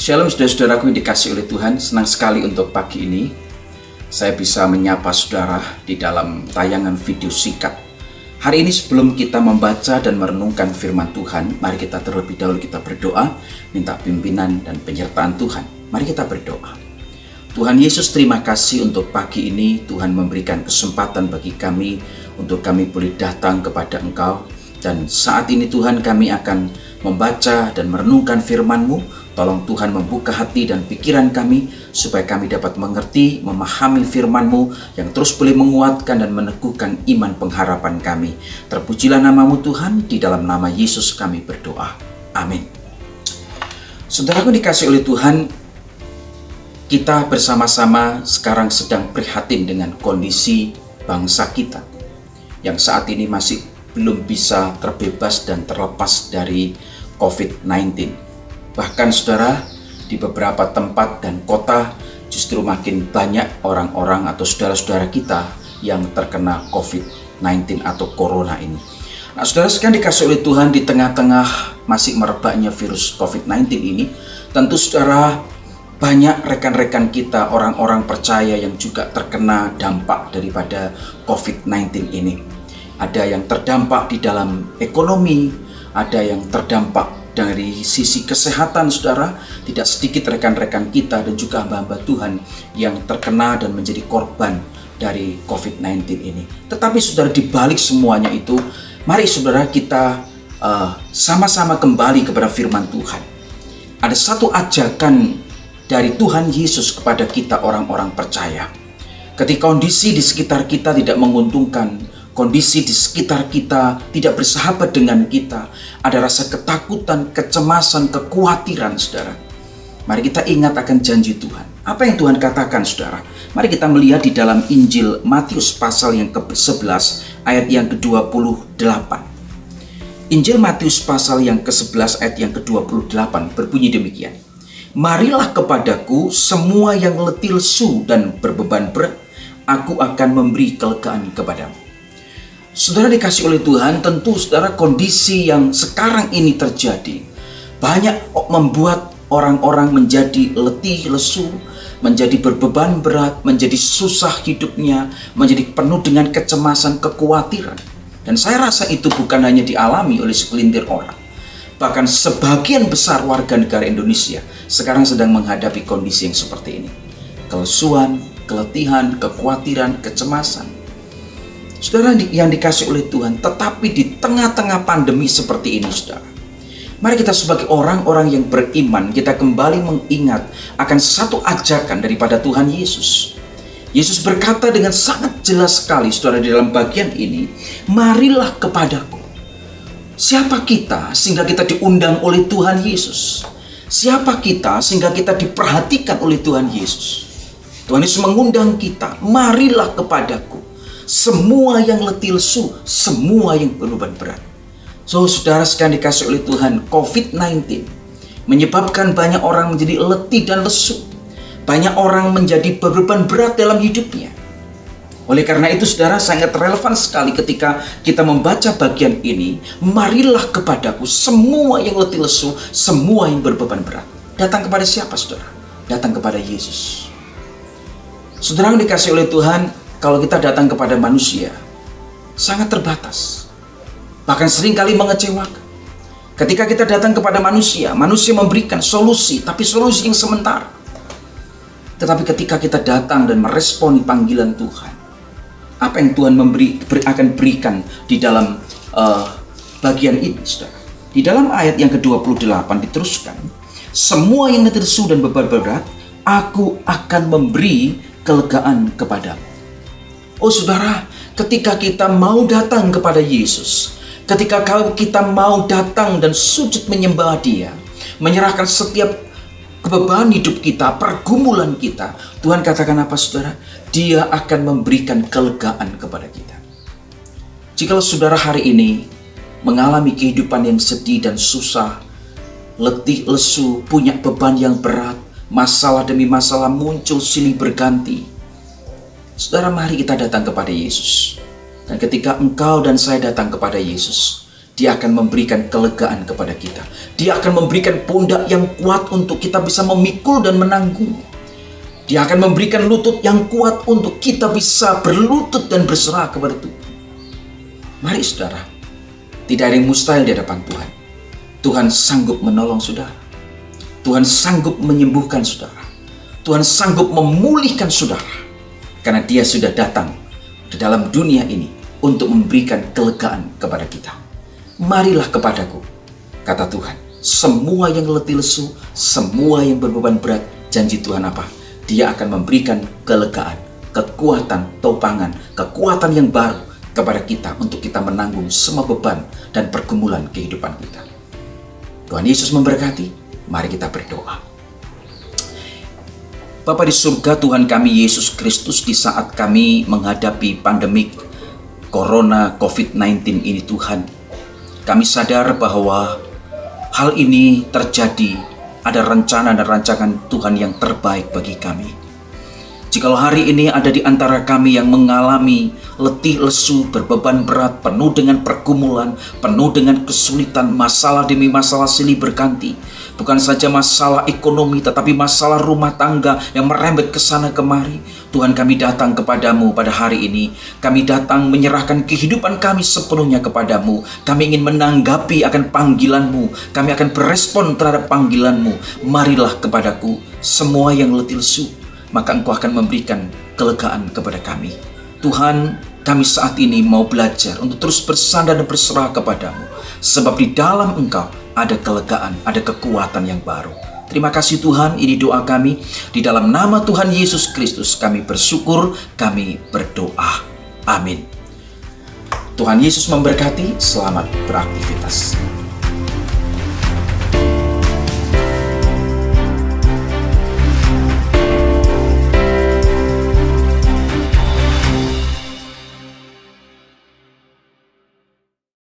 Shalom saudara-saudaraku yang dikasihi oleh Tuhan. Senang sekali untuk pagi ini saya bisa menyapa saudara di dalam tayangan video singkat. Hari ini sebelum kita membaca dan merenungkan firman Tuhan, mari kita terlebih dahulu kita berdoa, minta pimpinan dan penyertaan Tuhan. Mari kita berdoa. Tuhan Yesus, terima kasih untuk pagi ini. Tuhan memberikan kesempatan bagi kami untuk kami boleh datang kepada Engkau. Dan saat ini Tuhan, kami akan membaca dan merenungkan firman-Mu. Tolong Tuhan membuka hati dan pikiran kami supaya kami dapat mengerti, memahami firman-Mu yang terus boleh menguatkan dan meneguhkan iman pengharapan kami. Terpujilah nama-Mu Tuhan, di dalam nama Yesus kami berdoa. Amin. Saudaraku dikasihi oleh Tuhan, kita bersama-sama sekarang sedang prihatin dengan kondisi bangsa kita yang saat ini masih belum bisa terbebas dan terlepas dari COVID-19. Bahkan saudara, di beberapa tempat dan kota justru makin banyak orang-orang atau saudara-saudara kita yang terkena COVID-19 atau Corona ini. Nah, saudara sekalian dikasihi oleh Tuhan, di tengah-tengah masih merebaknya virus COVID-19 ini, tentu saudara banyak rekan-rekan kita, orang-orang percaya yang juga terkena dampak daripada COVID-19 ini. Ada yang terdampak di dalam ekonomi, ada yang terdampak dari sisi kesehatan saudara. Tidak sedikit rekan-rekan kita dan juga hamba-hamba Tuhan yang terkena dan menjadi korban dari COVID-19 ini. Tetapi saudara, di balik semuanya itu, mari saudara kita sama-sama kembali kepada firman Tuhan. Ada satu ajakan dari Tuhan Yesus kepada kita orang-orang percaya. Ketika kondisi di sekitar kita tidak menguntungkan, kondisi di sekitar kita tidak bersahabat dengan kita, ada rasa ketakutan, kecemasan, kekhawatiran saudara. Mari kita ingat akan janji Tuhan. Apa yang Tuhan katakan saudara? Mari kita melihat di dalam Injil Matius pasal yang ke-11 ayat yang ke-28. Injil Matius pasal yang ke-11 ayat yang ke-28 berbunyi demikian. Marilah kepadaku semua yang letih lesu dan berbeban berat, aku akan memberi kelegaan kepadamu. Saudara dikasih oleh Tuhan, tentu saudara kondisi yang sekarang ini terjadi banyak membuat orang-orang menjadi letih lesu, menjadi berbeban berat, menjadi susah hidupnya, menjadi penuh dengan kecemasan, kekhawatiran. Dan saya rasa itu bukan hanya dialami oleh segelintir orang. Bahkan sebagian besar warga negara Indonesia sekarang sedang menghadapi kondisi yang seperti ini. Kelesuan, keletihan, kekhawatiran, kecemasan. Saudara yang dikasih oleh Tuhan, tetapi di tengah-tengah pandemi seperti ini saudara, mari kita sebagai orang-orang yang beriman, kita kembali mengingat akan satu ajakan daripada Tuhan Yesus. Yesus berkata dengan sangat jelas sekali saudara di dalam bagian ini, marilah kepadaku. Siapa kita sehingga kita diundang oleh Tuhan Yesus? Siapa kita sehingga kita diperhatikan oleh Tuhan Yesus? Tuhan Yesus mengundang kita, marilah kepadaku. Semua yang letih lesu, semua yang berbeban berat. So, saudara sekalian dikasih oleh Tuhan, COVID-19 menyebabkan banyak orang menjadi letih dan lesu. Banyak orang menjadi berbeban berat dalam hidupnya. Oleh karena itu, saudara, sangat relevan sekali ketika kita membaca bagian ini. Marilah kepadaku semua yang letih lesu, semua yang berbeban berat. Datang kepada siapa, saudara? Datang kepada Yesus. Saudara yang dikasih oleh Tuhan, kalau kita datang kepada manusia, sangat terbatas. Bahkan seringkali mengecewakan. Ketika kita datang kepada manusia, manusia memberikan solusi, tapi solusi yang sementara. Tetapi ketika kita datang dan meresponi panggilan Tuhan, apa yang Tuhan akan berikan di dalam bagian ini, saudara? Di dalam ayat yang ke-28 diteruskan, semua yang letih lesu dan beban berat, aku akan memberi kelegaan kepadamu. Oh saudara, ketika kita mau datang kepada Yesus, ketika kita mau datang dan sujud menyembah Dia, menyerahkan setiap beban hidup kita, pergumulan kita, Tuhan katakan apa saudara? Dia akan memberikan kelegaan kepada kita. Jika saudara hari ini mengalami kehidupan yang sedih dan susah, letih lesu, punya beban yang berat, masalah demi masalah muncul silih berganti, saudara, mari kita datang kepada Yesus. Dan ketika engkau dan saya datang kepada Yesus, Dia akan memberikan kelegaan kepada kita. Dia akan memberikan pundak yang kuat untuk kita bisa memikul dan menanggung. Dia akan memberikan lutut yang kuat untuk kita bisa berlutut dan berserah kepada Tuhan. Mari saudara, tidak ada yang mustahil di hadapan Tuhan. Tuhan sanggup menolong saudara. Tuhan sanggup menyembuhkan saudara. Tuhan sanggup memulihkan saudara. Karena Dia sudah datang di dalam dunia ini untuk memberikan kelegaan kepada kita. Marilah kepadaku, kata Tuhan. Semua yang letih lesu, semua yang berbeban berat, janji Tuhan apa? Dia akan memberikan kelegaan, kekuatan, topangan, kekuatan yang baru kepada kita untuk kita menanggung semua beban dan pergumulan kehidupan kita. Tuhan Yesus memberkati. Mari kita berdoa. Bapa di surga, Tuhan kami Yesus Kristus, di saat kami menghadapi pandemik Corona COVID-19 ini Tuhan, kami sadar bahwa hal ini terjadi, ada rencana dan rancangan Tuhan yang terbaik bagi kami. Jikalau hari ini ada di antara kami yang mengalami letih lesu, berbeban berat, penuh dengan pergumulan, penuh dengan kesulitan, masalah demi masalah silih berganti, bukan saja masalah ekonomi, tetapi masalah rumah tangga yang merembet ke sana kemari, Tuhan kami datang kepadamu pada hari ini. Kami datang menyerahkan kehidupan kami sepenuhnya kepadamu. Kami ingin menanggapi akan panggilanmu. Kami akan berespon terhadap panggilanmu. Marilah kepadaku semua yang letih lesu, maka Engkau akan memberikan kelegaan kepada kami. Tuhan, kami saat ini mau belajar untuk terus bersandar dan berserah kepadamu. Sebab di dalam Engkau ada kelegaan, ada kekuatan yang baru. Terima kasih Tuhan, ini doa kami. Di dalam nama Tuhan Yesus Kristus kami bersyukur, kami berdoa. Amin. Tuhan Yesus memberkati, selamat beraktivitas.